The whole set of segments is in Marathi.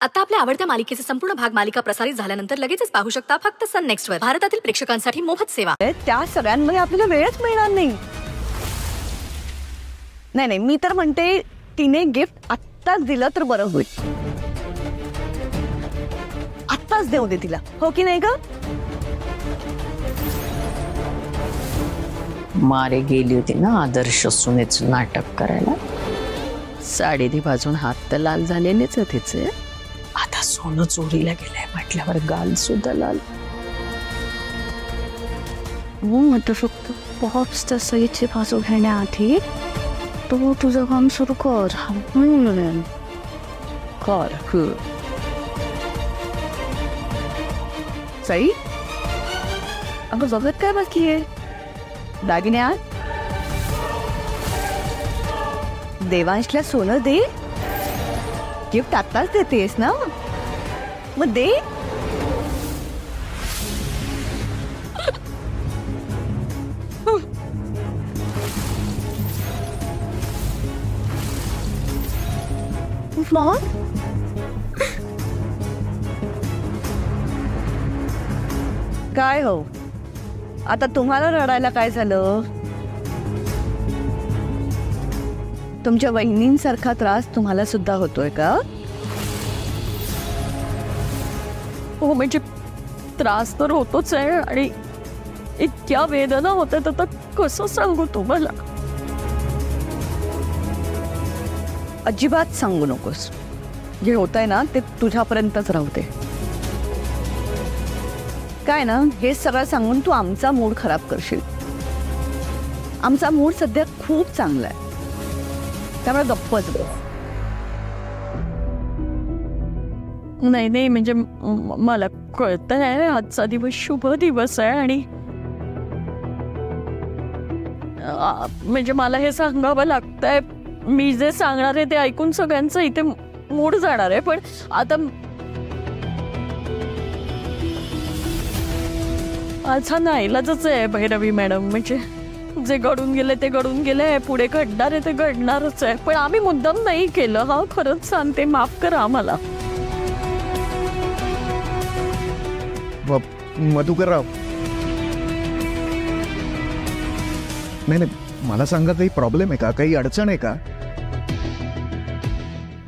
आता आपल्या आवडत्या मालिकेचे संपूर्ण भाग मालिका प्रसारित झाल्यानंतर लगेचच पाहू शकता फक्त सन नेक्स्ट वर. भारतातील प्रेक्षकांसाठी मोफत सेवा. त्या सगळ्यांमध्ये आपल्याला वेळच मिळणार नाही. नाही मी तर म्हणते तिने गिफ्ट आत्ताच दिलं तर बरं होईल. आत्ताच देऊ दे तिला, हो की नाही ग? मारे गेली होती ना आदर्श सुनेचं नाटक करायला. साडी बाजून हात तर लाल झालेलेच तिचे. आता सोनं चोरीला गेलंय म्हटल्यावर गाल सुद्धा लाल. म्हणतो फक्त पॉप्सच्या सईची बाजू घेण्याआधी तो तुझं काम सुरू कर. कर सई, अगं जगत काय बाकी आहे? दागिन्या देवांशला सोनं दे. गिफ्ट आत्ताच देतेस ना, मग दे. काय हो, आता तुम्हाला रडायला काय झालं? तुमच्या वहिनींसारखा त्रास तुम्हाला सुद्धा होतोय का? हो म्हणजे त्रास तर होतोच आहे आणि इतक्या वेदना होतात. आता कसं सांगू तुम्हाला? अजिबात सांगू नकोस. जे होतंय ना ते तुझ्यापर्यंतच राहू दे. काय ना, हे सगळं सांगून तू आमचा मूड खराब करशील. आमचा मूड सध्या खूप चांगला आहे, त्यामुळे गप्पच बस. नाही म्हणजे मला कळतं आहे आजचा दिवस शुभ दिवस आहे आणि म्हणजे मला हे सांगावं लागतंय. मी जे सांगणार आहे ते ऐकून सगळ्यांचं इथे मूड जाणार आहे. पण आता माझा नाईलाजच आहे भैरवी मॅडम. म्हणजे जे घडून गेले ते घडून गेले, पुढे घडणार आहे ते घडणारच आहे. पण आम्ही मुद्दाम नाही केलं. हा खरंच सांगते, माफ करा आम्हाला. मधुकरराव, नाही मला सांगा, काही प्रॉब्लेम आहे का? काही अडचण आहे का?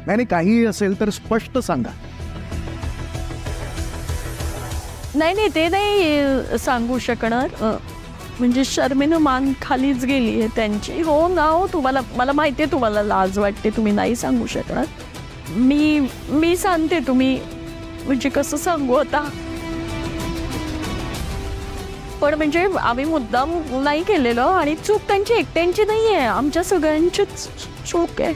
नाही काही असेल तर स्पष्ट सांगा. नाही ते नाही सांगू शकणार. म्हणजे शर्मेनं मान खालीच गेली आहे त्यांची. हो ना, हो तुम्हाला, मला माहिती आहे तुम्हाला लाज वाटते, तुम्ही नाही सांगू शकणार. मी सांगते. तुम्ही म्हणजे कसं सांगू आता? पण म्हणजे आम्ही मुद्दाम नाही केलेलं आणि चूक त्यांची एकट्यांची नाही आहे, आमच्या सगळ्यांचीच चूक आहे.